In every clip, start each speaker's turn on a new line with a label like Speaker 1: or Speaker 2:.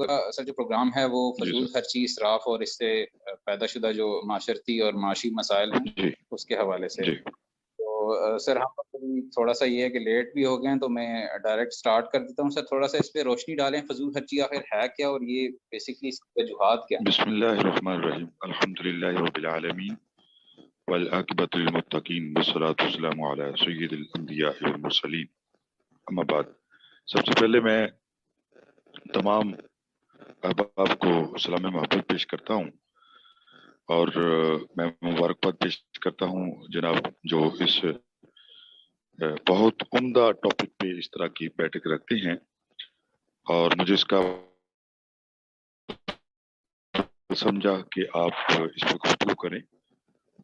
Speaker 1: لوگوں کا اصل جو پروگرام ہے وہ
Speaker 2: جی
Speaker 1: فضول
Speaker 2: سر
Speaker 1: خرچی، اسراف اور اس سے پیدا شدہ جو معاشرتی اور معاشی مسائل ہیں
Speaker 2: جی
Speaker 1: اس کے حوالے سے۔
Speaker 2: جی
Speaker 1: تو سر ہم تھوڑا سا یہ ہے کہ لیٹ بھی ہو گئے ہیں، تو میں ڈائریکٹ سٹارٹ کر دیتا ہوں۔ سر تھوڑا سا اس پہ روشنی ڈالیں، فضول خرچی آخر ہے کیا اور یہ بیسکلی اس کی وجوہات کیا ہیں؟
Speaker 2: بسم اللہ الرحمن الرحیم، الحمد للہ رب العالمین والعاقبۃ للمتقین والصلاۃ والسلام علی سید الانبیاء والمرسلین، اما بعد۔ سب سے پہلے میں تمام احباب کو سلام محبت پیش کرتا ہوں اور میں مبارکباد پیش کرتا ہوں جناب جو اس بہت عمدہ ٹاپک پہ اس طرح کی بیٹھک رکھتے ہیں، اور مجھے اس کا سمجھا کہ آپ اس پہ گفتگو کریں۔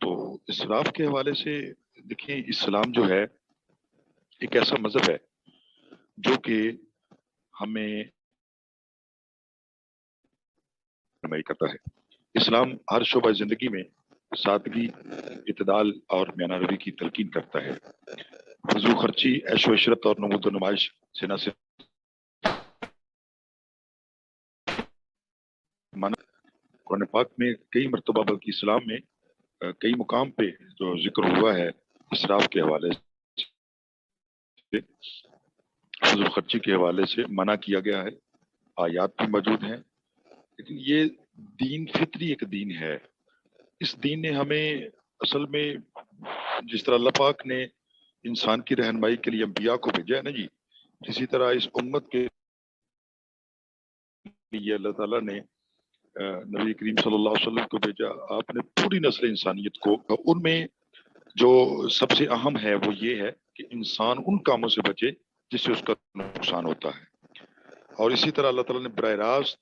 Speaker 2: تو اسراف کے حوالے سے دیکھیں، اسلام جو ہے ایک ایسا مذہب ہے جو کہ ہمیں رہنمائی کرتا ہے۔ اسلام ہر شعبہ زندگی میں سادگی، اعتدال اور میانہ روی کی تلقین کرتا ہے۔ فضول خرچی، عیش و عشرت اور نمود و نمائش سے نہ صرف منع، قرآن پاک میں کئی مرتبہ بلکہ اسلام میں کئی مقام پہ جو ذکر ہوا ہے اسراف کے حوالے سے، فضول خرچی کے حوالے سے منع کیا گیا ہے، آیات بھی موجود ہیں۔ لیکن یہ دین فطری ایک دین ہے۔ اس دین نے ہمیں اصل میں جس طرح اللہ پاک نے انسان کی رہنمائی کے لیے انبیاء کو بھیجا ہے نا جی، اسی طرح اس امت کے لیے اللہ تعالیٰ نے نبی کریم صلی اللہ علیہ وسلم کو بھیجا۔ آپ نے پوری نسل انسانیت کو، ان میں جو سب سے اہم ہے وہ یہ ہے کہ انسان ان کاموں سے بچے جس سے اس کا نقصان ہوتا ہے، اور اسی طرح اللہ تعالیٰ نے براہ راست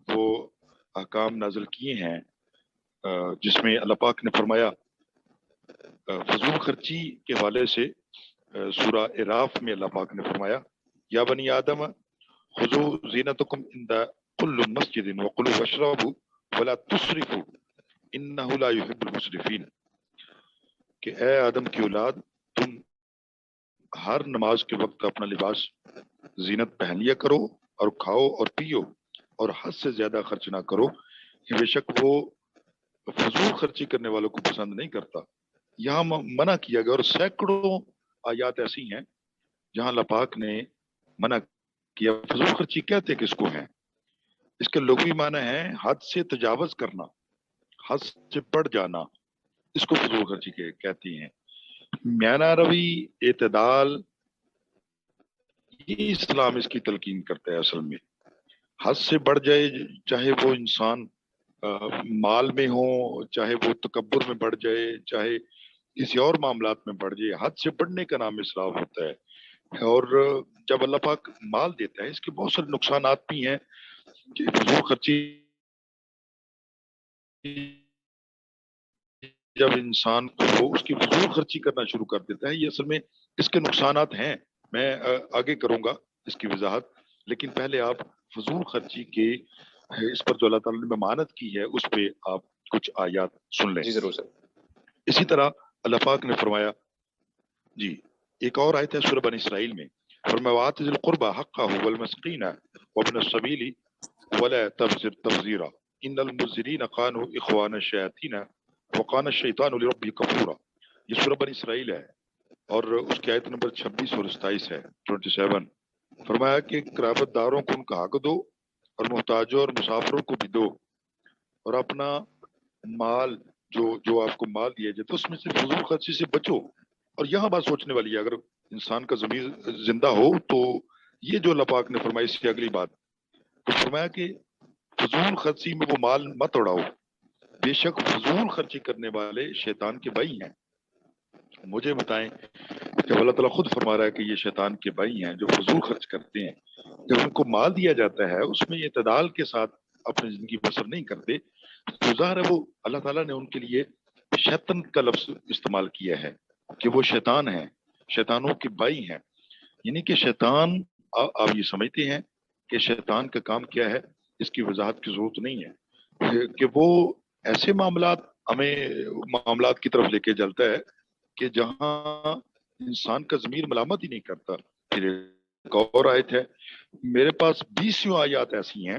Speaker 2: وہ احکام نازل کیے ہیں جس میں اللہ پاک نے فرمایا فضول خرچی کے حوالے سے، سورہ اعراف میں اللہ پاک نے فرمایا یا بنی آدم خذوا زینتکم عند کل مسجد وکلوا واشربوا ولا تسرفوا انہ لا یحب المسرفین، کہ اے آدم کی اولاد، تم ہر نماز کے وقت اپنا لباس زینت پہن لیا کرو اور کھاؤ اور پیو اور حد سے زیادہ خرچ نہ کرو، کہ بے شک وہ فضول خرچی کرنے والوں کو پسند نہیں کرتا۔ یہاں منع کیا گیا، اور سینکڑوں آیات ایسی ہیں جہاں اللہ پاک نے منع کیا۔ فضول خرچی کہتے کس کو ہیں؟ اس کے لغوی معنی ہے حد سے تجاوز کرنا، حد سے بڑھ جانا، اس کو فضول خرچی کہتی ہیں۔ میانہ روی، اعتدال، یہ اسلام اس کی تلقین کرتا ہے۔ اصل میں حد سے بڑھ جائے، چاہے وہ انسان مال میں ہو، چاہے وہ تکبر میں بڑھ جائے، چاہے کسی اور معاملات میں بڑھ جائے، حد سے بڑھنے کا نام اسراف ہوتا ہے۔ اور جب اللہ پاک مال دیتا ہے، اس کے بہت سارے نقصانات بھی ہیں کہ فضول خرچی جب انسان کو اس کی فضول خرچی کرنا شروع کر دیتا ہے، یہ اصل میں اس کے نقصانات ہیں۔ میں آگے کروں گا اس کی وضاحت، لیکن پہلے آپ فضول خرچی کے اس پر جو اللہ تعالیٰ نے ممانعت کی ہے اس پہ آپ کچھ آیات سن لیں۔
Speaker 1: جی ضرور سر۔
Speaker 2: اسی طرح اللہ پاک نے فرمایا، جی ایک اور آیت ہے سورہ بنی اسرائیل میں، فرمایا وَآتِ ذِی الْقُرْبَى حَقَّهُ وَالْمَسْكِینَ وَابْنَ السَّبِیلِ وَلَا تَبْذِرْ تَبْذِیرًا إِنَّ الْمُبْذِرِینَ كَانُوا إِخْوَانَ الشَّیاطِینَ وَكَانَ الشَّیطَانُ لِرَبِّهِ کَفُورًا۔ یہ سورہ بنی اسرائیل ہے اور اس کی آیت نمبر 26 اور 27 ہے، 27۔ فرمایا کہ قرابت داروں کو ان کا حق دو اور محتاجوں اور مسافروں کو بھی دو، اور اپنا مال جو آپ کو مال دیا جائے تو اس میں سے فضول خرچی سے بچو۔ اور یہاں بات سوچنے والی ہے، اگر انسان کا ضمیر زندہ ہو تو یہ جو اللہ پاک نے فرمایا اس کی اگلی بات تو فرمایا کہ فضول خرچی میں وہ مال مت اڑاؤ، بے شک فضول خرچی کرنے والے شیطان کے بھائی ہیں۔ مجھے بتائیں، جب اللہ تعالیٰ خود فرما رہا ہے کہ یہ شیطان کے بھائی ہیں جو فضول خرچ کرتے ہیں، جب ان کو مال دیا جاتا ہے اس میں اعتدال کے ساتھ اپنی زندگی بسر نہیں کرتے، تو ظاہر ہے وہ اللہ تعالیٰ نے ان کے لیے شیطان کا لفظ استعمال کیا ہے کہ وہ شیطان ہیں، شیطانوں کے بھائی ہیں۔ یعنی کہ شیطان، آپ یہ سمجھتے ہیں کہ شیطان کا کام کیا ہے، اس کی وضاحت کی ضرورت نہیں ہے، کہ وہ ایسے معاملات کی طرف لے کے چلتا ہے کہ جہاں انسان کا ضمیر ملامت ہی نہیں کرتا۔ پھر ایک اور آیت ہے، میرے پاس 20 آیات ایسی ہیں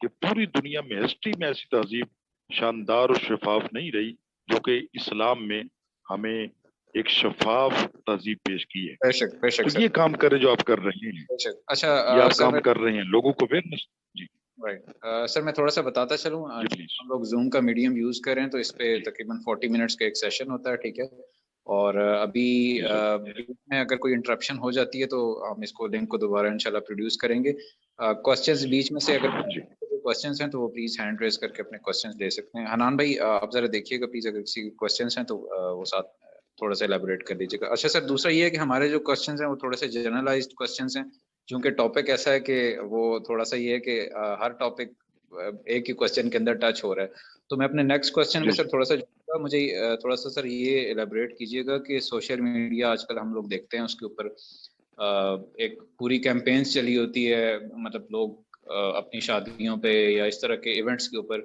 Speaker 2: کہ پوری دنیا میں ہسٹری میں ایسی تہذیب شاندار اور شفاف نہیں رہی جو کہ اسلام میں ہمیں ایک شفاف تہذیب پیش کی ہے.
Speaker 1: بے شک بے شک
Speaker 2: تو
Speaker 1: سر،
Speaker 2: یہ کام کریں جو آپ کر رہے ہیں،
Speaker 1: بے شک. اچھا
Speaker 2: یہ آپ
Speaker 1: سر
Speaker 2: کام
Speaker 1: میں
Speaker 2: کر رہے ہیں لوگوں کو اویئرنس. جی
Speaker 1: سر میں تھوڑا سا بتاتا چلوں.
Speaker 2: جی پلیز.
Speaker 1: ہم لوگ زوم کا میڈیم یوز کریں تو اس پہ تقریباً 40 منٹس کا ایک سیشن ہوتا ہے، ٹھیک ہے. اور ابھی بیچ میں اگر کوئی انٹرپشن ہو جاتی ہے تو ہم اس کو لنک کو دوبارہ انشاءاللہ پروڈیوس کریں گے. کوسچنز بیچ میں سے اگر کوسچنز ہیں تو وہ پلیز ہینڈ ریز کر کے اپنے کوسچنز دے سکتے ہیں. حنان بھائی آپ ذرا دیکھیے گا پلیز، اگر کسی کوسچنز ہیں تو وہ ساتھ تھوڑا سا ایلیبوریٹ کر دیجیے گا. اچھا سر، دوسرا یہ ہے کہ ہمارے جو کوسچنز ہیں وہ تھوڑے سے جنرلائزڈ کوسچنز ہیں، چونکہ ٹاپک ایسا ہے کہ وہ تھوڑا سا یہ ہے کہ ہر ٹاپک ایک ہی کوسچن کے اندر ٹچ ہو رہا ہے. تو میں اپنے نیکسٹ کوسچن میں سر تھوڑا سا مجھے تھوڑا سا سر یہ ایلیبوریٹ کیجیے گا کہ سوشل میڈیا آج کل ہم لوگ دیکھتے ہیں اس کے اوپر ایک پوری کیمپینز چلی ہوتی ہے، مطلب لوگ اپنی شادیوں پہ یا اس طرح کے ایونٹس کے اوپر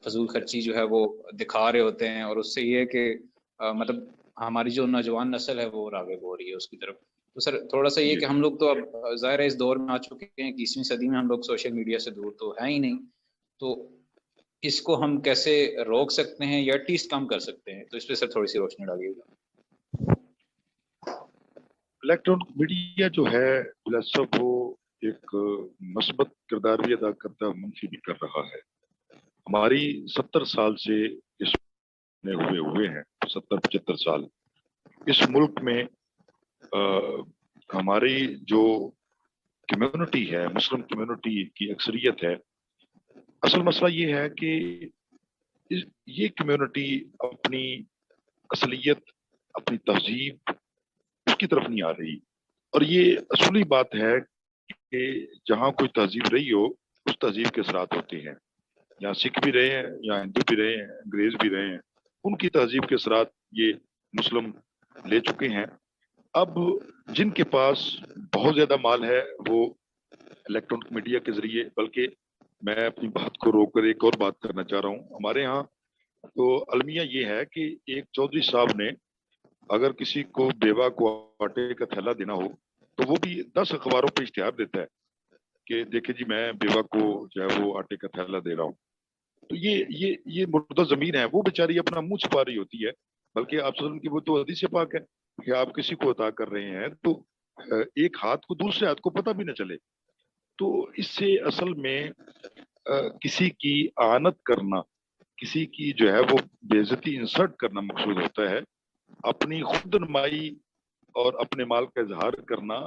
Speaker 1: فضول خرچی جو ہے وہ دکھا رہے ہوتے ہیں، اور اس سے یہ ہے کہ مطلب ہماری جو نوجوان نسل ہے وہ راغب ہو رہی ہے اس کی طرف. تو سر تھوڑا سا یہ کہ ہم لوگ تو اب ظاہر ہے اس دور میں آ چکے ہیں، 21ویں صدی میں ہم لوگ سوشل میڈیا سے دور تو ہیں ہی نہیں، تو اس کو ہم کیسے روک سکتے ہیں یا ایٹ لیسٹ کم کر سکتے ہیں؟ تو اس پہ سر تھوڑی سی روشنی ڈالیے گا.
Speaker 2: الیکٹرانک میڈیا جو ہے بلا شک وہ ایک مثبت کردار بھی ادا کرتا ہے، منفی بھی کر رہا ہے. ہماری 70 سال سے اس میں ہوئے ہیں، 70-75 سال اس ملک میں ہماری جو کمیونٹی ہے، مسلم کمیونٹی کی اکثریت ہے. اصل مسئلہ یہ ہے کہ یہ کمیونٹی اپنی اصلیت، اپنی تہذیب اس کی طرف نہیں آ رہی. اور یہ اصولی بات ہے کہ جہاں کوئی تہذیب رہی ہو اس تہذیب کے اثرات ہوتے ہیں. یہاں سکھ بھی رہے ہیں، یا ہندو بھی رہے ہیں، انگریز بھی رہے ہیں، ان کی تہذیب کے اثرات یہ مسلم لے چکے ہیں. اب جن کے پاس بہت زیادہ مال ہے وہ الیکٹرانک میڈیا کے ذریعے، بلکہ میں اپنی بات کو روک کر ایک اور بات کرنا چاہ رہا ہوں. ہمارے ہاں تو المیہ یہ ہے کہ ایک چودھری صاحب نے اگر کسی کو بیوہ کو آٹے کا تھیلا دینا ہو تو وہ بھی 10 اخباروں پہ اشتہار دیتا ہے کہ دیکھیں جی میں بیوہ کو جو ہے وہ آٹے کا تھیلا دے رہا ہوں. تو یہ مردہ زمین ہے، وہ بیچاری اپنا منہ چھپا رہی ہوتی ہے. بلکہ آپ وسلم کی وہ تو حدیث پاک ہے کہ آپ کسی کو عطا کر رہے ہیں تو ایک ہاتھ کو دوسرے ہاتھ کو پتہ بھی نہ چلے. تو اس سے اصل میں کسی کی اعانت کرنا، کسی کی جو ہے وہ بے عزتی انسلٹ کرنا مقصود ہوتا ہے. اپنی خود نمائی اور اپنے مال کا اظہار کرنا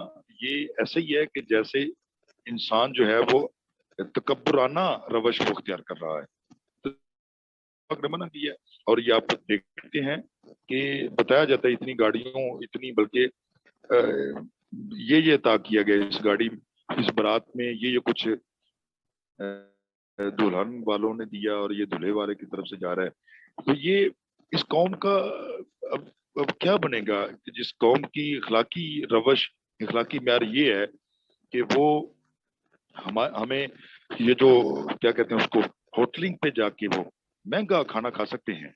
Speaker 2: یہ ایسے ہی ہے کہ جیسے انسان جو ہے وہ تکبرانہ روش کو اختیار کر رہا ہے. منع کیا. اور یہ آپ دیکھتے ہیں کہ بتایا جاتا ہے اتنی گاڑیوں، اتنی بلکہ یہ عطا کیا گیا اس گاڑی، اس برات میں یہ کچھ دلہن والوں نے دیا اور یہ دلہے والے کی طرف سے جا رہا ہے. تو یہ اس قوم کا اب کیا بنے گا کہ جس قوم کی اخلاقی روش، اخلاقی معیار یہ ہے کہ وہ ہمیں یہ جو کیا کہتے ہیں اس کو ہوٹلنگ پہ جا کے وہ مہنگا کھانا کھا سکتے ہیں،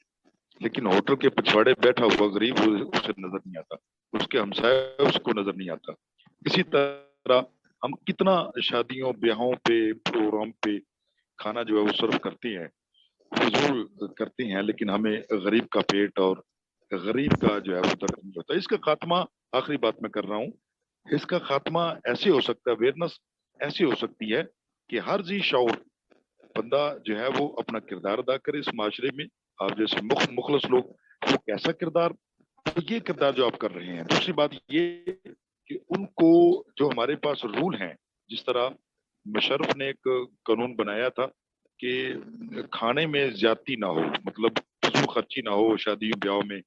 Speaker 2: لیکن ہوٹل کے پچھواڑے بیٹھا ہوا غریب اسے نظر نہیں آتا، اس کے ہمسائے اس کو نظر نہیں آتا. اسی طرح ہم کتنا شادیوں بیاہوں پہ پروگرام پہ کھانا جو ہے وہ سرو کرتے ہیں، فضول کرتے ہیں، لیکن ہمیں غریب کا پیٹ اور غریب کا جو ہے وہ درد نہیں ہوتا. اس کا خاتمہ، آخری بات میں کر رہا ہوں، اس کا خاتمہ ایسے ہو سکتا ہے، اویئرنس ایسی ہو سکتی ہے کہ ہر ذی شعور بندہ جو ہے وہ اپنا کردار ادا کرے اس معاشرے میں. آپ جیسے مخلص لوگ وہ کیسا کردار، یہ کردار جو آپ کر رہے ہیں. دوسری بات یہ کہ ان کو جو ہمارے پاس رول ہیں، جس طرح مشرف نے ایک قانون بنایا تھا کہ کھانے میں زیادتی نہ ہو، مطلب فضول خرچی نہ ہو شادی بیاہوں میں،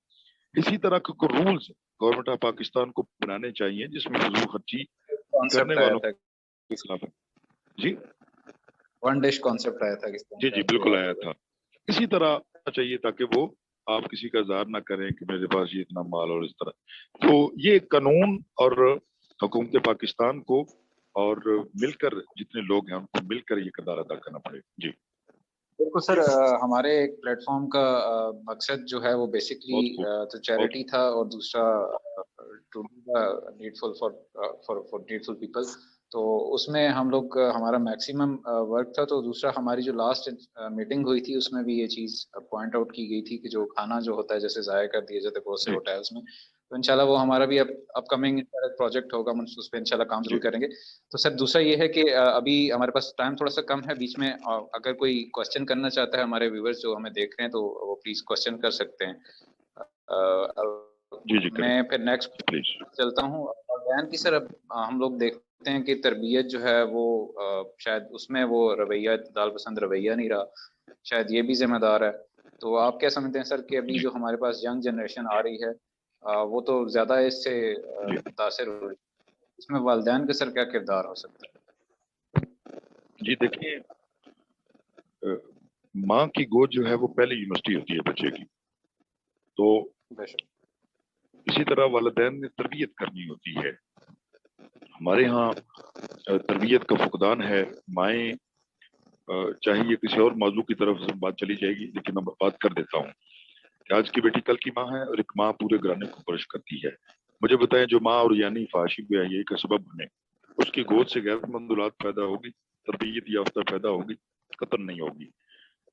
Speaker 2: اسی طرح کے رولز گورنمنٹ آف پاکستان کو بنانے چاہیے جس میں فضول خرچی کرنے والوں کے خلاف ہے. جی
Speaker 1: ون ڈش کانسیپٹ آیا تھا.
Speaker 2: جی بالکل آیا تھا. اسی طرح چاہیے تاکہ وہ آپ کسی کا اظہار نہ کریں کہ میرے پاس یہ اتنا مال اور اس طرح. تو یہ قانون اور حکومت پاکستان کو اور مل کر جتنے لوگ ہیں ان کو مل کر یہ کردار ادا کرنا پڑے. جی
Speaker 1: بالکل سر. ہمارے ایک پلیٹ فارم کا مقصد جو ہے وہ بیسکلی تو چیریٹی تھا، اور دوسرا ٹو نیڈفل فار نیڈفل پیپل. تو اس میں ہم لوگ ہمارا میکسیمم ورک تھا. تو دوسرا ہماری جو لاسٹ میٹنگ ہوئی تھی اس میں بھی یہ چیز پوائنٹ آؤٹ کی گئی تھی کہ جو کھانا جو ہوتا ہے جیسے ضائع کر دیے جاتے بہت سے
Speaker 2: جی
Speaker 1: ہوٹلس میں, تو انشاءاللہ وہ ہمارا بھی اپ کمنگ پروجیکٹ ہوگا, ہم اس پہ انشاءاللہ کام ضرور
Speaker 2: جی
Speaker 1: کریں گے. تو سر دوسرا یہ ہے کہ ابھی ہمارے پاس ٹائم تھوڑا سا کم ہے بیچ میں, اگر کوئی کوشچن کرنا چاہتا ہے ہمارے ویورز جو ہمیں دیکھ رہے ہیں تو وہ پلیز کوشچن کر سکتے ہیں.
Speaker 2: جی جی کریں
Speaker 1: میں پھر نیکسٹ
Speaker 2: پلیز.
Speaker 1: چلتا ہوں. اور بیان کی سر اب ہم لوگ دیکھتے ہیں کہ تربیت جو ہے وہ شاید اس میں وہ رویہ اعتدال پسند رویہ نہیں رہا, شاید یہ بھی ذمہ دار ہے. تو آپ کیا سمجھتے ہیں سر کہ ابھی
Speaker 2: جی
Speaker 1: جو ہمارے پاس ینگ جنریشن آ رہی ہے وہ تو زیادہ اس سے
Speaker 2: جی
Speaker 1: متاثر ہو رہی ہے, اس میں والدین کا سر کیا کردار ہو سکتا ہے؟
Speaker 2: جی دیکھیے ماں کی گود جو ہے وہ پہلی یونیورسٹی ہوتی ہے بچے کی. تو
Speaker 1: بے شک.
Speaker 2: اسی طرح والدین نے تربیت کرنی ہوتی ہے. ہمارے ہاں تربیت کا فقدان ہے. مائیں چاہے یہ کسی اور موضوع کی طرف سے بات چلی جائے گی لیکن میں بات کر دیتا ہوں کہ آج کی بیٹی کل کی ماں ہے اور ایک ماں پورے گھرانے کو پرورش کرتی ہے. مجھے بتائیں جو ماں اور یعنی فحاشی بیاہی کا سبب بنے, اس کی گود سے غیر مند اولاد پیدا ہوگی, تربیت یافتہ پیدا ہوگی, قطر نہیں ہوگی,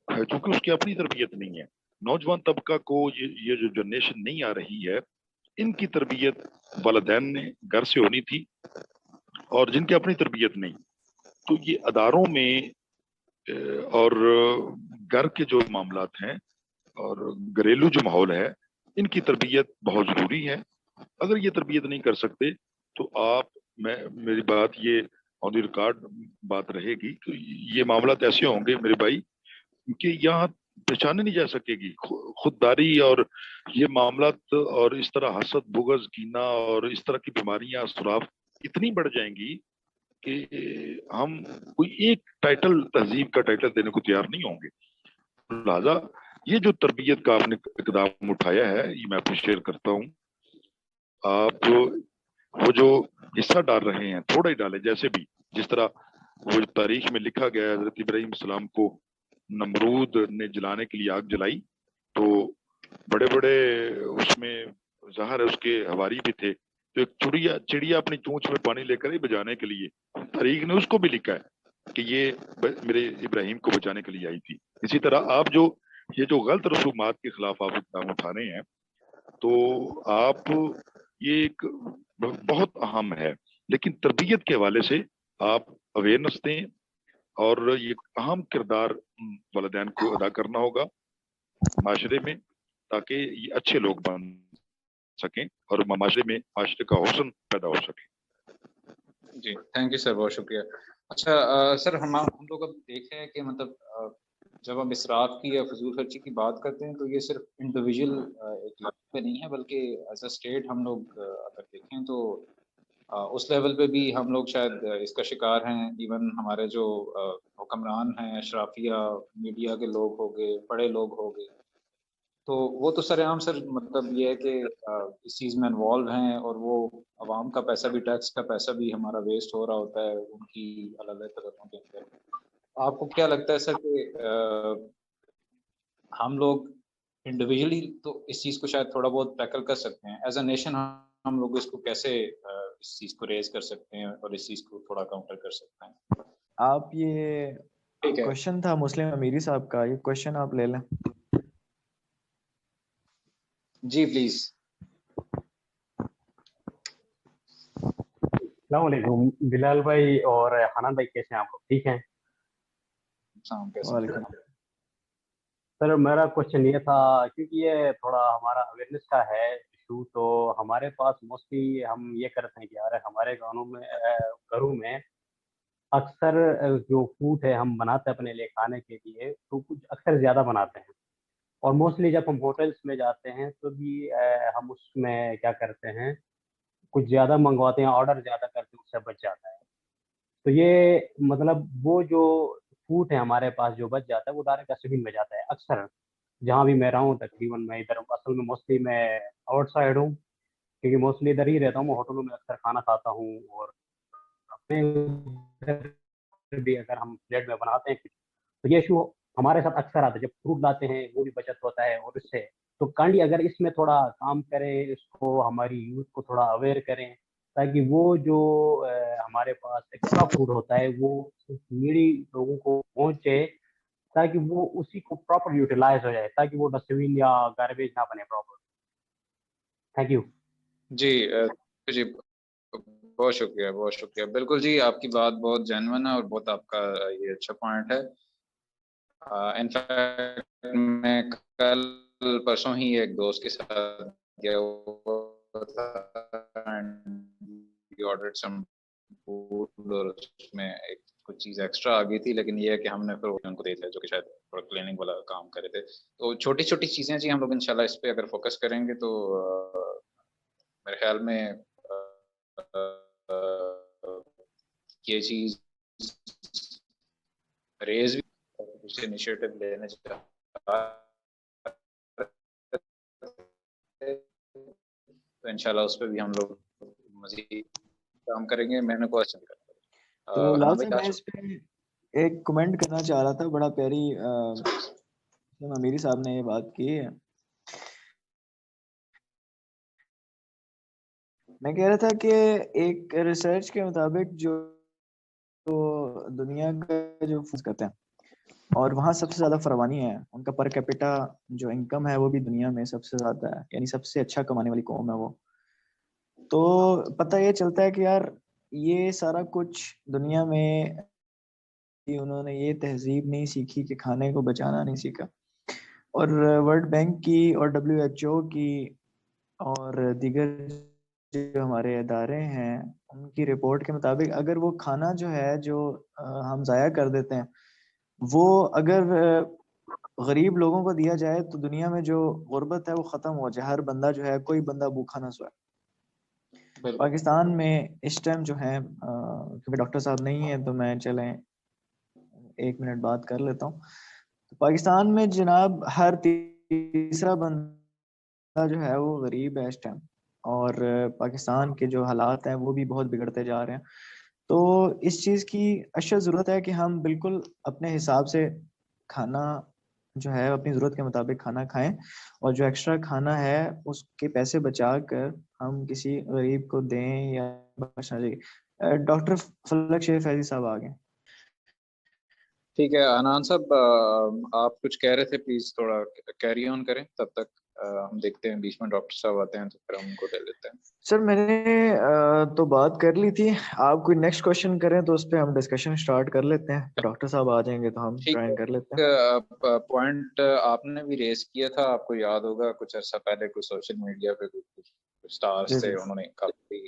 Speaker 2: چونکہ اس کی اپنی تربیت نہیں ہے. نوجوان طبقہ کو یہ جو جنریشن نہیں آ رہی ہے ان کی تربیت والدین نے گھر سے ہونی تھی, اور جن کی اپنی تربیت نہیں تو یہ اداروں میں اور گھر کے جو معاملات ہیں اور گھریلو جو ماحول ہے ان کی تربیت بہت ضروری ہے. اگر یہ تربیت نہیں کر سکتے تو میری بات یہ آن دی ریکارڈ بات رہے گی کہ یہ معاملات ایسے ہوں گے میرے بھائی کہ یہاں پہچانے نہیں جا سکے گی خودداری, اور یہ معاملات اور اس طرح حسد بغض کینہ اور اس طرح کی بیماریاں سراف اتنی بڑھ جائیں گی کہ ہم کوئی ایک ٹائٹل تہذیب کا ٹائٹل دینے کو تیار نہیں ہوں گے. لہذا یہ جو تربیت کا آپ نے اقدام اٹھایا ہے یہ میں آپ کو شیئر کرتا ہوں. آپ وہ جو حصہ ڈال رہے ہیں تھوڑا ہی ڈالیں, جیسے بھی جس طرح وہ تاریخ میں لکھا گیا ہے حضرت ابراہیم السلام کو نمرود نے جلانے کے لیے آگ جلائی تو بڑے بڑے اس میں ظاہر ہے اس کے ہواری بھی تھے, تو ایک چڑیا اپنی چونچ میں پانی لے کر ہی بجانے کے لیے تاریخ نے اس کو بھی لکھا ہے کہ یہ میرے ابراہیم کو بچانے کے لیے آئی تھی. اسی طرح آپ جو یہ جو غلط رسومات کے خلاف آپ اقدام اٹھا رہے ہیں تو آپ یہ ایک بہت اہم ہے, لیکن تربیت کے حوالے سے آپ اویئرنس دیں اور یہ اہم کردار والدین کو ادا کرنا ہوگا معاشرے میں تاکہ یہ اچھے لوگ بن سکیں اور معاشرے کا حسن پیدا ہو سکے.
Speaker 1: جی تھینک یو سر, بہت شکریہ. اچھا سر ہم لوگ اب دیکھ رہے ہیں کہ مطلب جب ہم اسراف کی یا فضول خرچی کی بات کرتے ہیں تو یہ صرف انڈیویجول ایک لیول پہ نہیں ہے بلکہ ایز اے اسٹیٹ ہم لوگ اگر دیکھیں تو اس لیول پہ بھی ہم لوگ شاید اس کا شکار ہیں. ایون ہمارے جو حکمران ہیں, اشرافیہ, میڈیا کے لوگ ہو گئے, بڑے لوگ ہو گئے, تو وہ تو سر عام سر مطلب یہ ہے کہ اس چیز میں انوالو ہیں اور وہ عوام کا پیسہ بھی, ٹیکس کا پیسہ بھی ہمارا ویسٹ ہو رہا ہوتا ہے ان کی الگ الگ طرحوں کے اندر. آپ کو کیا لگتا ہے سر کہ ہم لوگ انڈیویجلی تو اس چیز کو شاید تھوڑا بہت ٹیکل کر سکتے ہیں, ایز اے نیشن ہم لوگ اس کو کیسے اس چیز کو ریز کر سکتے ہیں اور اس چیز کو تھوڑا کاؤنٹر کر سکتے ہیں؟
Speaker 3: آپ یہ کوشچن تھا مسلم امیری صاحب کا, یہ کوشچن آپ لے لیں.
Speaker 1: جی پلیز.
Speaker 4: السلام علیکم بلال بھائی اور حنان بھائی, کیسے ہیں آپ لوگ؟ ٹھیک ہیں؟
Speaker 3: وعلیکم.
Speaker 4: سر میرا کوشچن یہ تھا کیونکہ یہ تھوڑا ہمارا اویئرنیس کا ہے ایشو, تو ہمارے پاس موسٹلی ہم یہ کرتے ہیں کہ یار ہمارے گھروں میں اکثر جو فوڈ ہے ہم بناتے ہیں اپنے لیے کھانے کے لیے تو کچھ اکثر زیادہ بناتے ہیں, اور موسٹلی جب ہم ہوٹلس میں جاتے ہیں تو بھی ہم اس میں کیا کرتے ہیں کچھ زیادہ منگواتے ہیں, آرڈر زیادہ کرتے ہیں, اس سے بچ جاتا ہے. تو یہ مطلب وہ جو فوڈ ہے ہمارے پاس جو بچ جاتا ہے وہ ڈائریکٹ ڈسٹ بن میں جاتا ہے. اکثر جہاں بھی میں رہا ہوں تقریباً میں ادھر اصل میں موسٹلی میں آؤٹ سائڈ ہوں کیونکہ موسٹلی ادھر ہی رہتا ہوں, میں ہوٹلوں میں اکثر کھانا کھاتا ہوں, اور اپنے بھی اگر ہم پلیٹ میں بناتے ہیں تو یہ ایشو ہمارے ساتھ اکثر آتا ہے. جب فروٹ لاتے ہیں وہ بھی بچت ہوتا ہے, اور اس سے تو کانڈی اگر اس میں تھوڑا کام کریں, اس کو ہماری یوتھ کو تھوڑا اویئر کریں تاکہ وہ جو ہمارے پاس ایکسٹرا فوڈ ہوتا ہے وہ نیڈی لوگوں کو پہنچے، تاکہ وہ اسی کو پراپر یوٹیلائز ہو جائے، تاکہ وہ ڈسٹ بین یا گاربیج نہ بنے پراپر. Thank you.
Speaker 1: جی جی بہت شکریہ بہت شکریہ. بالکل جی، آپ کی بات بہت جینوئن ہے اور بہت آپ کا یہ اچھا پوائنٹ ہے. انفیکٹ میں کل پرسوں ہی ایک دوست کے ساتھ گیا ہوا تھا آرڈرڈ سم فوڈ اور اس میں ایک کچھ چیز ایکسٹرا آ گئی تھی، لیکن یہ ہے کہ ہم نے پھر ان کو دے دیا جو کہ شاید تھوڑا کلیننگ والا کام کرے تھے. تو چھوٹی چھوٹی چیزیں جی ہم لوگ انشاءاللہ اس پہ اگر فوکس کریں گے تو میرے خیال میں یہ چیز ریز بھی انیشیٹو لینے تو انشاءاللہ اس پہ بھی ہم لوگ مزید کام کریں گے. میں نے کو اچھا
Speaker 3: تو لال صاحب میں اس پہ ایک کمنٹ کرنا چاہ رہا تھا، بڑا پیاری امیری صاحب نے یہ بات کی ہے. میں کہہ رہا تھا کہ ایک ریسرچ کے مطابق جو دنیا کا جو فوز کرتے ہیں اور وہاں سب سے زیادہ فروانی ہے، ان کا پر کیپٹا جو انکم ہے وہ بھی دنیا میں سب سے زیادہ ہے، یعنی سب سے اچھا کمانے والی قوم ہے وہ. تو پتہ یہ چلتا ہے کہ یار یہ سارا کچھ دنیا میں انہوں نے یہ تہذیب نہیں سیکھی کہ کھانے کو بچانا نہیں سیکھا. اور ورلڈ بینک کی اور WHO کی اور دیگر جو ہمارے ادارے ہیں ان کی رپورٹ کے مطابق اگر وہ کھانا جو ہے جو ہم ضائع کر دیتے ہیں وہ اگر غریب لوگوں کو دیا جائے تو دنیا میں جو غربت ہے وہ ختم ہو جائے، ہر بندہ جو ہے کوئی بندہ بھوکا نہ سوئے. پاکستان میں اس ٹائم جو ہے کیونکہ ڈاکٹر صاحب نہیں ہیں تو میں چلیں 1 منٹ بات کر لیتا ہوں. پاکستان میں جناب ہر تیسرا بندہ جو ہے وہ غریب ہے اس ٹائم، اور پاکستان کے جو حالات ہیں وہ بھی بہت بگڑتے جا رہے ہیں. تو اس چیز کی اشد ضرورت ہے کہ ہم بالکل اپنے حساب سے کھانا جو ہے اپنی ضرورت کے مطابق کھانا کھائیں، اور جو ایکسٹرا کھانا ہے اس کے پیسے بچا کر ہم کسی غریب کو دیں یا بچنا چاہیے. ڈاکٹر فلک شیر فیضی صاحب آ گئے.
Speaker 1: ٹھیک ہے انان صاحب، آپ کچھ کہہ رہے تھے، پلیز تھوڑا کیری آن کریں، تب تک ہم دیکھتے ہیں بیچ میں ڈاکٹر صاحب آتے ہیں تو پھر ہم ان کو لے لیتے ہیں.
Speaker 3: سر میں نے تو بات کر لی تھی، آپ کوئی نیکسٹ کوشچن کریں تو اس پہ ہم ڈسکشن سٹارٹ کر لیتے ہیں. ڈاکٹر صاحب آ جائیں گے تو ہم جوائن کر لیتے ہیں.
Speaker 1: پوائنٹ آپ نے بھی ریز کیا تھا، آپ کو یاد ہوگا کچھ عرصہ پہلے کوئی سوشل میڈیا پہ کچھ اسٹارز تھے، انہوں نے کافی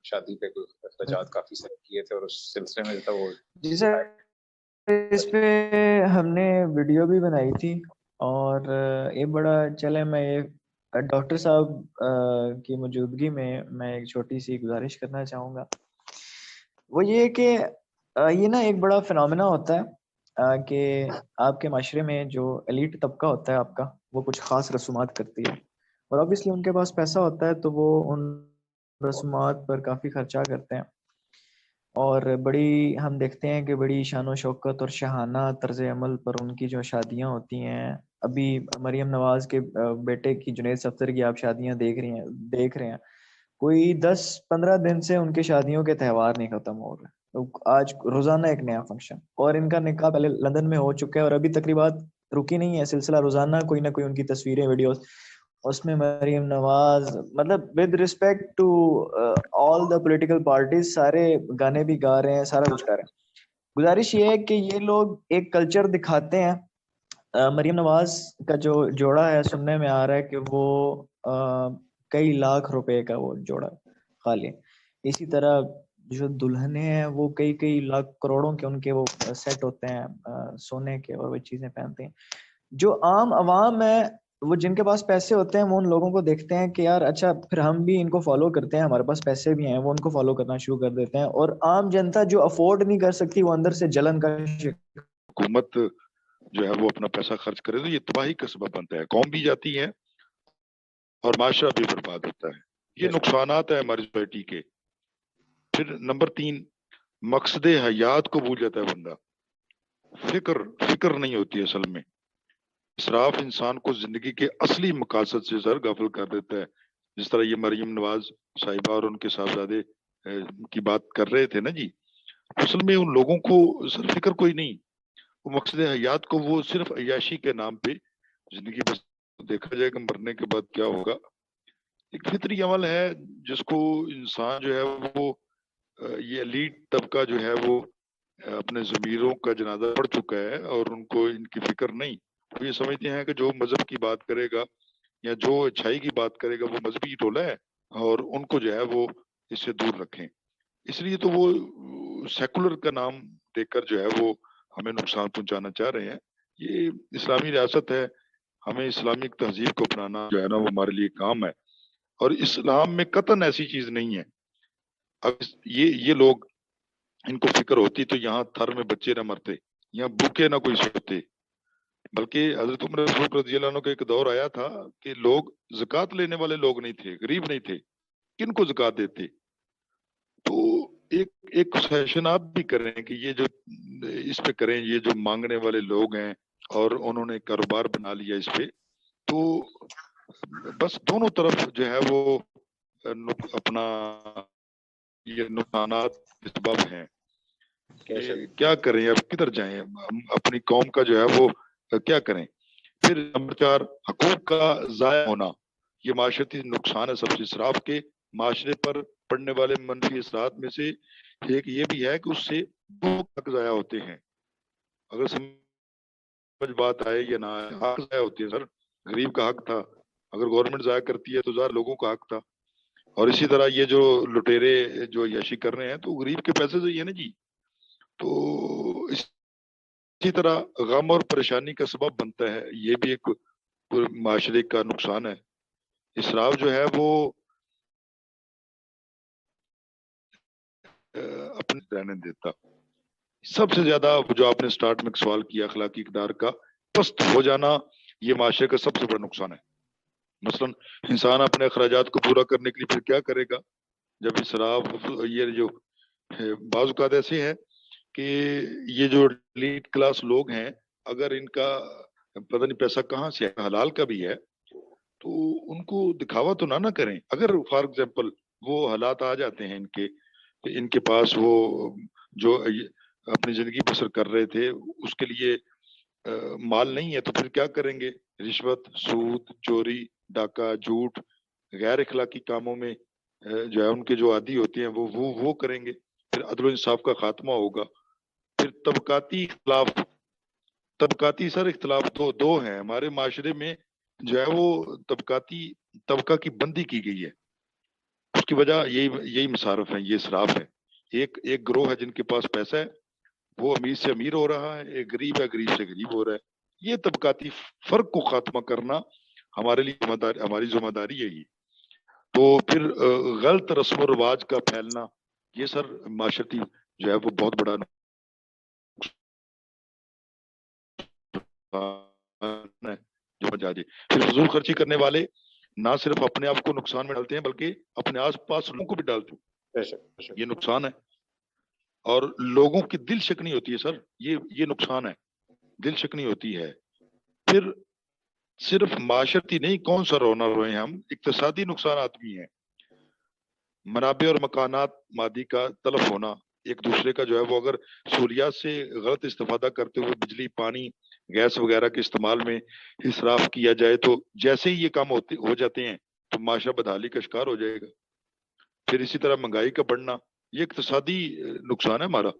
Speaker 1: شادی پہ کوئی اخراجات کافی سارے کیے تھے، اور اس سلسلے میں جو تھا وہ
Speaker 3: جی سر اس پہ ہم نے ویڈیو بھی بنائی تھی. اور یہ بڑا چلے میں یہ ڈاکٹر صاحب کی موجودگی میں ایک چھوٹی سی گزارش کرنا چاہوں گا. وہ یہ کہ یہ نا ایک بڑا فنومینا ہوتا ہے کہ آپ کے معاشرے میں جو ایلیٹ طبقہ ہوتا ہے آپ کا، وہ کچھ خاص رسومات کرتی ہے، اور obviously ان کے پاس پیسہ ہوتا ہے تو وہ ان رسومات پر کافی خرچہ کرتے ہیں. اور بڑی ہم دیکھتے ہیں کہ بڑی شان و شوکت اور شاہانہ طرز عمل پر ان کی جو شادیاں ہوتی ہیں. ابھی مریم نواز کے بیٹے کی جنید صفدر کی آپ شادیاں دیکھ رہے ہیں، کوئی 10-15 دن سے ان کے شادیوں کے تہوار نہیں ختم ہو رہے. آج روزانہ ایک نیا فنکشن، اور ان کا نکاح پہلے لندن میں ہو چکا ہے اور ابھی تقریبات رکی نہیں ہے، سلسلہ روزانہ کوئی نہ کوئی ان کی تصویریں ویڈیوز اس میں مریم نواز، مطلب with respect to all the political parties, سارے گانے بھی گا رہے ہیں، سارا کچھ کر رہے ہیں. گزارش یہ ہے کہ یہ لوگ ایک کلچر دکھاتے ہیں. مریم نواز کا جو جوڑا ہے سننے میں آ رہا ہے کہ وہ کئی لاکھ روپے کا وہ جوڑا خالی. اسی طرح جو دلہنے ہیں وہ کئی لاکھ کروڑوں کے ان کے وہ سیٹ ہوتے ہیں سونے کے، اور وہ چیزیں پہنتے ہیں. جو عام عوام ہے وہ جن کے پاس پیسے ہوتے ہیں وہ ان لوگوں کو دیکھتے ہیں کہ یار اچھا پھر ہم بھی ان کو فالو کرتے ہیں، ہمارے پاس پیسے بھی ہیں، وہ ان کو فالو کرنا شروع کر دیتے ہیں. اور عام جنتا جو افورڈ نہیں کر سکتی وہ اندر سے جلن کا
Speaker 2: حکومت جو ہے وہ اپنا پیسہ خرچ کرے تو یہ تباہی کا سبب بنتا ہے، قوم بھی جاتی ہے اور معاشرہ بھی برباد ہوتا ہے. یہ نقصانات ہیں ہماری سوسائٹی کے. پھر نمبر 3، مقصد حیات کو بھول جاتا ہے بندہ. فکر نہیں ہوتی اصل میں. اسراف انسان کو زندگی کے اصلی مقاصد سے سرغافل کر دیتا ہے. جس طرح یہ مریم نواز صاحبہ اور ان کے صاحبزادے کی بات کر رہے تھے نا جی، اصل میں ان لوگوں کو سر فکر کوئی نہیں، وہ مقصد حیات کو وہ صرف عیاشی کے نام پہ زندگی بس دیکھا جائے کہ مرنے کے بعد کیا ہوگا۔ ایک فطری عمل ہے جس کو انسان جو ہے وہ یہ ایلیٹ طبقہ جو ہے وہ اپنے ضمیروں کا جنازہ پڑھ چکا ہے اور ان کو ان کی فکر نہیں، وہ یہ سمجھتے ہیں کہ جو مذہب کی بات کرے گا یا جو اچھائی کی بات کرے گا وہ مذہبی ٹولہ ہے اور ان کو جو ہے وہ اس سے دور رکھیں۔ اس لیے تو وہ سیکولر کا نام دے کر جو ہے وہ ہمیں نقصان پہنچانا چاہ رہے ہیں۔ یہ اسلامی ریاست ہے، ہمیں اسلامک تہذیب کو اپنانا جو ہے نا وہ ہمارے لیے کام ہے، اور اسلام میں قطعاً ایسی چیز نہیں ہے۔ اب یہ لوگ ان کو فکر ہوتی تو یہاں تھر میں بچے نہ مرتے، یہاں بھوکے نہ کوئی سوتے، بلکہ حضرت عمر فاروق رضی اللہ عنہ کا ایک دور آیا تھا کہ لوگ زکوٰۃ لینے والے لوگ نہیں تھے، غریب نہیں تھے، کن کو زکوٰۃ دیتے؟ تو ایک سیشن آپ بھی کریں کہ یہ جو اس پہ کریں، یہ جو مانگنے والے لوگ ہیں اور انہوں نے کاروبار بنا لیا اس پہ، تو بس دونوں طرف جو ہے وہ اپنا یہ نقصانات اسباب ہیں کہ کیا کریں، اب کدھر جائیں، ہم اپنی قوم کا جو ہے وہ کیا کریں۔ پھر نمبر 4، حقوق کا ضائع ہونا، یہ معاشرتی نقصان ہے سب سے۔ اسراف کے معاشرے پر پڑنے والے منفی اثرات میں سے ایک یہ بھی ہے کہ اس سے دو حق ضائع ہوتے ہیں، اگر سمجھ بات آئے یا نہ آئے، حق ضائع ہوتے ہیں سر۔ غریب کا حق تھا، اگر گورنمنٹ ضائع کرتی ہے تو ظاہر لوگوں کا حق تھا، اور اسی طرح یہ جو لٹیرے جو عیاشی کر رہے ہیں تو غریب کے پیسے سے ہی ہے نا جی۔ تو اسی طرح غم اور پریشانی کا سبب بنتا ہے، یہ بھی ایک معاشرے کا نقصان ہے۔ اسراف جو ہے وہ اپنے رہنے دیتا۔ سب سے زیادہ جو آپ نے سٹارٹ میں سوال کیا اخلاقی اقدار کا پست ہو جانا، یہ معاشرے کا سب سے بڑا نقصان ہے۔ مثلا انسان اپنے اخراجات کو پورا کرنے کے لیے پھر کیا کرے گا جب اسراف، یہ جو بعض اوقات ایسے ہیں کہ یہ جو لیڈ کلاس لوگ ہیں، اگر ان کا پتہ نہیں پیسہ کہاں سے ہے، حلال کا بھی ہے، تو ان کو دکھاوا تو نہ کریں۔ اگر فار ایگزامپل وہ حالات آ جاتے ہیں ان کے پاس، وہ جو اپنی زندگی بسر کر رہے تھے اس کے لیے مال نہیں ہے، تو پھر کیا کریں گے؟ رشوت، سود، چوری، ڈاکہ، جھوٹ، غیر اخلاقی کاموں میں جو ہے ان کے جو عادی ہوتے ہیں وہ کریں گے۔ پھر عدل و انصاف کا خاتمہ ہوگا۔ پھر طبقاتی اختلاف، سر اختلاف دو ہیں ہمارے معاشرے میں، جو ہے وہ طبقہ کی بندی کی گئی ہے۔ اس کی وجہ یہی مصارف ہے، یہ اسراف ہے۔ ایک گروہ ہے جن کے پاس پیسہ ہے، وہ امیر سے امیر ہو رہا ہے، ایک غریب ہے غریب سے غریب ہو رہا ہے۔ یہ طبقاتی فرق کو خاتمہ کرنا ہمارے لیے ہماری ذمہ داری ہے۔ تو پھر غلط رسم و رواج کا پھیلنا، یہ سر معاشرتی جو ہے وہ بہت بڑا ہے جو بجا دے۔ پھر فضول خرچی کرنے والے نہ صرف اپنے آپ کو نقصان میں ڈالتے ہیں بلکہ اپنے آس پاس لوگوں کو بھی ڈالتے ہیں، یہ نقصان ہے۔ اور لوگوں کی دل شکنی ہوتی ہے سر، یہ نقصان ہے، دل شکنی ہوتی ہے۔ پھر صرف معاشرتی نہیں، کون سا رونا روئے ہیں ہم، اقتصادی نقصانات بھی ہیں۔ منابع اور مکانات مادی کا تلف ہونا، ایک دوسرے کا جو ہے وہ اگر سہولیات سے غلط استفادہ کرتے ہوئے بجلی، پانی، گیس وغیرہ کے استعمال میں اسراف کیا جائے تو جیسے ہی یہ کام ہو جاتے ہیں تو معاشرہ بدحالی کا شکار ہو جائے گا۔ پھر اسی طرح مہنگائی کا بڑھنا، یہ اقتصادی نقصان ہے ہمارا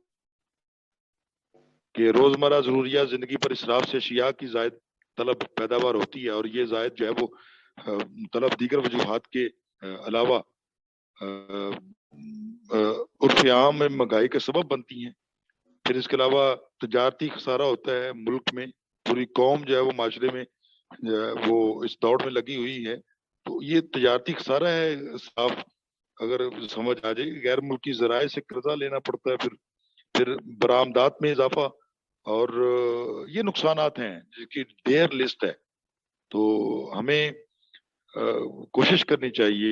Speaker 2: کہ روزمرہ ضروریات زندگی پر اسراف سے اشیاء کی زائد طلب پیداوار ہوتی ہے، اور یہ زائد جو ہے وہ طلب دیگر وجوہات کے علاوہ عرف عام میں مہنگائی کا سبب بنتی ہیں۔ پھر اس کے علاوہ تجارتی خسارہ ہوتا ہے، ملک میں پوری قوم جو ہے وہ معاشرے میں وہ اس دوڑ میں لگی ہوئی ہے، تو یہ تجارتی خسارہ ہے۔ صاف اگر سمجھ آ جائے، غیر ملکی ذرائع سے قرضہ لینا پڑتا ہے، پھر برآمدات میں اضافہ، اور یہ نقصانات ہیں جس کی ڈیر لسٹ ہے۔ تو ہمیں کوشش کرنی چاہیے،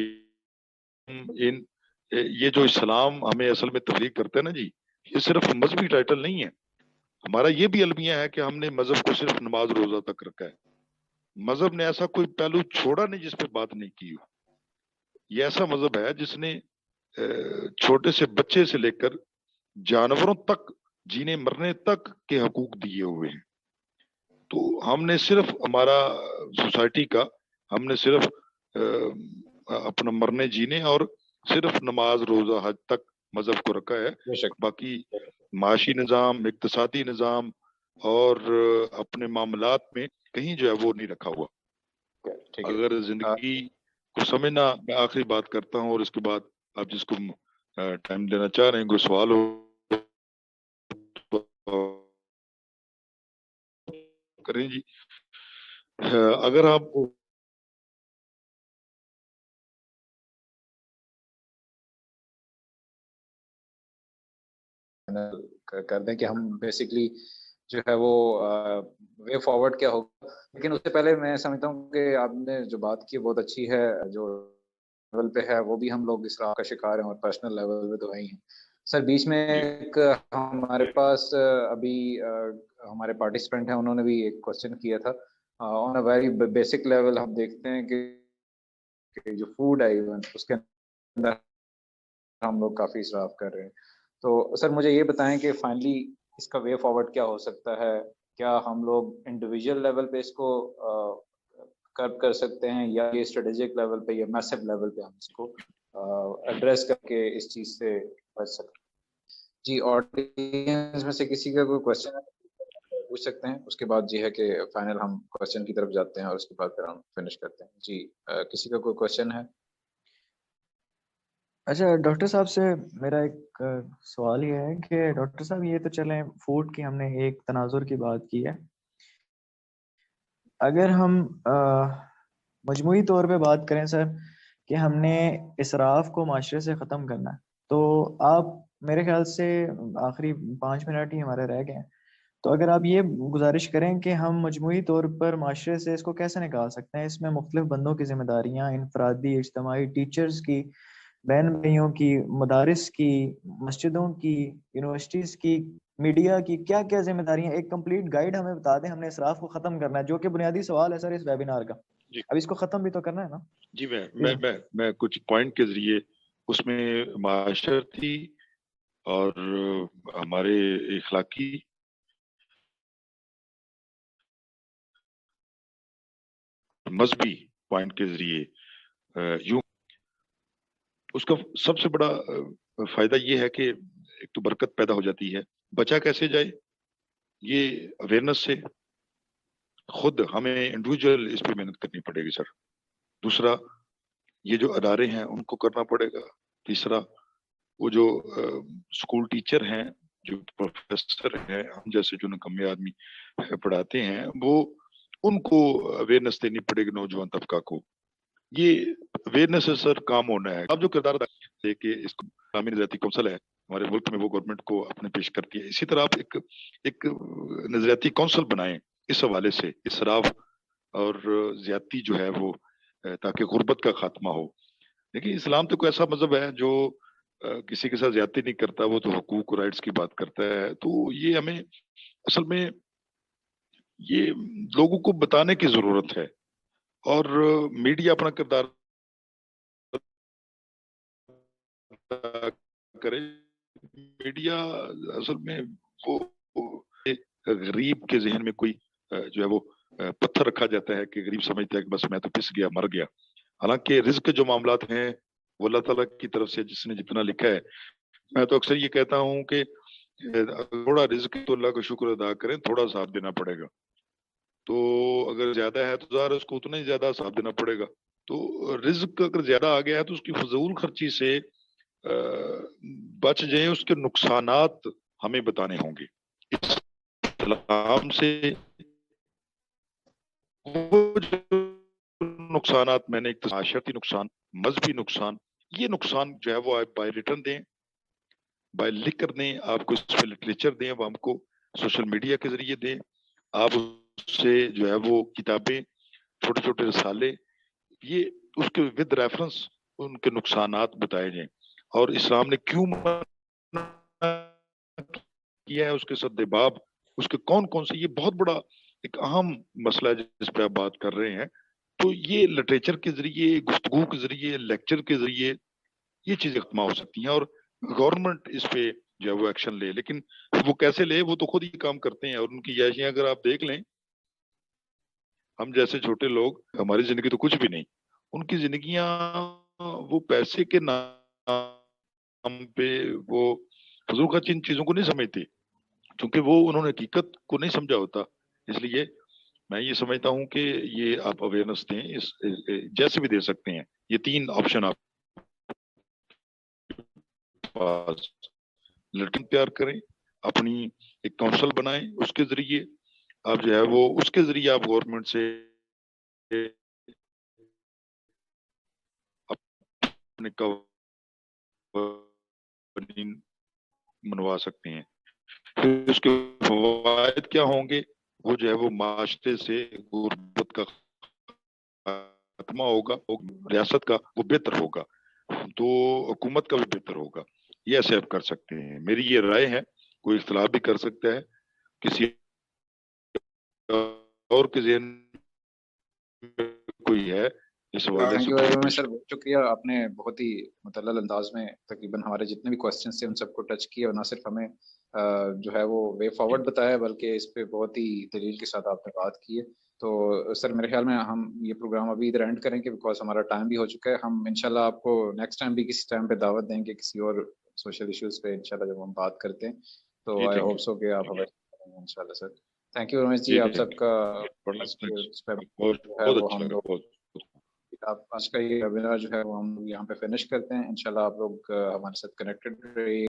Speaker 2: یہ جو اسلام ہمیں اصل میں تبلیغ کرتا ہے نا جی، یہ صرف مذہبی ٹائٹل نہیں ہے، ہمارا یہ بھی المیہ ہے کہ ہم نے مذہب کو صرف نماز روزہ تک رکھا ہے۔ مذہب نے ایسا کوئی پہلو چھوڑا نہیں جس پہ بات نہیں کی ہو۔ یہ ایسا مذہب ہے جس نے چھوٹے سے بچے سے لے کر جانوروں تک جینے مرنے تک کے حقوق دیے ہوئے ہیں. تو ہم نے صرف ہمارا سوسائٹی کا ہم نے صرف اپنا مرنے جینے اور صرف نماز روزہ حج تک مذہب کو رکھا ہے. باقی معاشی نظام، اقتصادی نظام اور اپنے معاملات میں کہیں جو ہے وہ نہیں رکھا ہوا. اگر زندگی کو سمجھنا، میں آخری بات کرتا ہوں اور اس کے بعد آپ جس کو ٹائم دینا چاہ رہے ہیں کوئی سوال ہو کریں جی. اگر آپ
Speaker 1: کر دیں کہ ہم بیسکلی جو ہے وہ وے فارورڈ کیا ہوگا. لیکن اس سے پہلے میں سمجھتا ہوں کہ آپ نے جو بات کی بہت اچھی ہے. جو لیول پہ ہے وہ بھی ہم لوگ اسراف کا شکار ہیں اور پرسنل لیول پہ تو ہے ہی ہیں. سر بیچ میں ایک ہمارے پاس ابھی ہمارے پارٹیسپینٹ ہیں، انہوں نے بھی ایک کوشچن کیا تھا. آن اے ویری بیسک لیول ہم دیکھتے ہیں کہ جو فوڈ ہے ایون اس کے اندر ہم لوگ کافی اسراف کر رہے ہیں. تو سر مجھے یہ بتائیں کہ فائنلی اس کا وے فارورڈ کیا ہو سکتا ہے؟ کیا ہم لوگ انڈیویجول لیول پہ اس کو کرب کر سکتے ہیں، یا یہ اسٹریٹجک لیول پہ یا میسو لیول پہ ہم اس کو ایڈریس کر کے اس چیز سے بچ سکتے ہیں؟ جی آڈینس میں سے کسی کا کوئی کوشچن پوچھ سکتے ہیں، اس کے بعد جی ہے کہ فائنل ہم کوشچن کی طرف جاتے ہیں اور اس کے بعد پھر ہم فنش کرتے ہیں. جی کسی کا کوئی کوشچن ہے؟
Speaker 3: اچھا ڈاکٹر صاحب سے میرا ایک سوال یہ ہے کہ ڈاکٹر صاحب یہ تو چلیں فوڈ کی ہم نے ایک تناظر کی بات کی ہے، اگر ہم مجموعی طور پہ بات کریں سر کہ ہم نے اسراف کو معاشرے سے ختم کرنا ہے، تو آپ میرے خیال سے آخری 5 منٹ ہی ہمارے رہ گئے ہیں، تو اگر آپ یہ گزارش کریں کہ ہم مجموعی طور پر معاشرے سے اس کو کیسے نکال سکتے ہیں. اس میں مختلف بندوں کی ذمہ داریاں، انفرادی، اجتماعی، ٹیچرز کی، بہن بھائیوں کی، مدارس کی، مسجدوں کی، یونیورسٹیز کی، میڈیا کی، کیا کیا ذمہ داریاں، ایک کمپلیٹ گائیڈ ہمیں بتا دیں. ہم نے اسراف کو ختم کرنا ہے، جو کہ بنیادی سوال ہے سر اس ویبینار کا. اب اس کو ختم بھی تو کرنا ہے نا.
Speaker 2: جی میں کچھ پوائنٹ کے ذریعے اس میں معاشرتی اور ہمارے اخلاقی مذہبی پوائنٹ کے ذریعے یوں اس کا سب سے بڑا فائدہ یہ ہے کہ ایک تو برکت پیدا ہو جاتی ہے. بچا کیسے جائے، یہ اویئرنس سے خود ہمیں انڈیویجول اس پہ محنت کرنی پڑے گی سر. دوسرا یہ جو ادارے ہیں ان کو کرنا پڑے گا. تیسرا وہ جو اسکول ٹیچر ہیں، جو پروفیسر ہیں، ہم جیسے جو نکمے آدمی پڑھاتے ہیں، وہ ان کو اویئرنس دینی پڑے گی نوجوان طبقہ کو. یہ اویئرنس سے سر کام ہونا ہے. اب جو کردار ادا کہ اس کو اسلامی نظریاتی کونسل ہے ہمارے ملک میں، وہ گورنمنٹ کو اپنے پیش کرتی ہے. اسی طرح آپ ایک نظریاتی کونسل بنائیں اس حوالے سے اسراف اور زیادتی جو ہے وہ، تاکہ غربت کا خاتمہ ہو. دیکھیے اسلام تو کوئی ایسا مذہب ہے جو کسی کے ساتھ زیادتی نہیں کرتا، وہ تو حقوق رائٹس کی بات کرتا ہے. تو یہ ہمیں اصل میں یہ لوگوں کو بتانے کی ضرورت ہے، اور میڈیا اپنا کردار کرے. میڈیا اصل میں وہ غریب کے ذہن میں کوئی جو ہے وہ پتھر رکھا جاتا ہے کہ غریب سمجھتا ہے کہ بس میں تو پس گیا، مر گیا. حالانکہ رزق کے جو معاملات ہیں وہ اللہ تعالیٰ کی طرف سے جس نے جتنا لکھا ہے. میں تو اکثر یہ کہتا ہوں کہ تھوڑا رزق تو اللہ کا شکر ادا کریں، تھوڑا ساتھ دینا پڑے گا. تو اگر زیادہ ہے تو ظاہر اس کو اتنا ہی زیادہ ساتھ دینا پڑے گا. تو رزق اگر زیادہ آ گیا ہے تو اس کی فضول خرچی سے بچ جائیں. اس کے نقصانات ہمیں بتانے ہوں گے. اسلام سے وہ جو نقصانات میں نے معاشرتی نقصان، مذہبی نقصان، یہ نقصان جو ہے وہ آپ بائی ریٹرن دیں، بائی لکھ کر دیں. آپ کو اس پہ لٹریچر دیں، وہ ہم کو سوشل میڈیا کے ذریعے دیں. آپ اس سے جو ہے وہ کتابیں، چھوٹے چھوٹے رسالے، یہ اس کے ود ریفرنس ان کے نقصانات بتائے جائیں، اور اسلام نے کیوں کیا ہے، اس کے سدباب، اس کے کون کون سے. یہ بہت بڑا ایک اہم مسئلہ ہے جس پہ آپ بات کر رہے ہیں. تو یہ لٹریچر کے ذریعے، گفتگو کے ذریعے، لیکچر کے ذریعے یہ چیزیں ختم ہو سکتی ہیں، اور گورنمنٹ اس پہ جو ہے وہ ایکشن لے. لیکن وہ کیسے لے؟ وہ تو خود ہی کام کرتے ہیں، اور ان کی عیاشیاں اگر آپ دیکھ لیں، ہم جیسے چھوٹے لوگ، ہماری زندگی تو کچھ بھی نہیں، ان کی زندگیاں وہ پیسے کے نام پہ وہ فضول خرچ ان چیزوں کو نہیں سمجھتے، کیونکہ وہ انہوں نے حقیقت کو نہیں سمجھا ہوتا. اس لیے میں یہ سمجھتا ہوں کہ یہ آپ اویئرنیس دیں، اس جیسے بھی دے سکتے ہیں. یہ 3 آپشن آپ پاس، لڑکن تیار کریں، اپنی ایک کونسل بنائیں، اس کے ذریعے آپ جو ہے وہ اس کے ذریعے آپ گورنمنٹ سے اپنے قوانین منوا سکتے ہیں. پھر اس کے فوائد کیا ہوں گے؟ وہ جو ہے وہ معاشرے سے غربت کا خاتمہ ہوگا، ریاست کا وہ بہتر ہوگا، تو حکومت کا بھی بہتر ہوگا. یہ ایسے آپ کر سکتے ہیں. میری یہ رائے ہے، کوئی اختلاف بھی کر سکتا ہے، کسی اور کے ذہن میں کوئی ہے اس حوالے
Speaker 1: تھینک
Speaker 2: سے.
Speaker 1: یو ویری مچ سر، بہت شکریہ، آپ نے بہت ہی متعلل انداز میں تقریباً ہمارے جتنے بھی کوسچنس تھے ان سب کو ٹچ کیا، اور نہ صرف ہمیں جو ہے وہ وے فارورڈ بتایا، بلکہ اس پہ بہت ہی دلیل کے ساتھ آپ نے بات کی ہے. تو سر میرے خیال میں ہم یہ پروگرام ابھی ادھر اینڈ کریں گے، بیکاز ہمارا ٹائم بھی ہو چکا ہے. ہم انشاءاللہ آپ کو نیکسٹ ٹائم بھی کسی ٹائم پہ دعوت دیں گے، کسی اور سوشل ایشوز پہ انشاءاللہ جب ہم بات کرتے ہیں. تو آئی ہوپ سو کہ آپ ہمیں انشاءاللہ سر. تھینک یو ویری مچ جی، آپ سب کا
Speaker 2: بہت اچھا لگا. بہت
Speaker 1: آپ آج کا یہ ویبینار جو ہے وہ ہم یہاں پہ فنش کرتے ہیں. انشاءاللہ آپ لوگ ہمارے ساتھ کنیکٹڈ رہیے.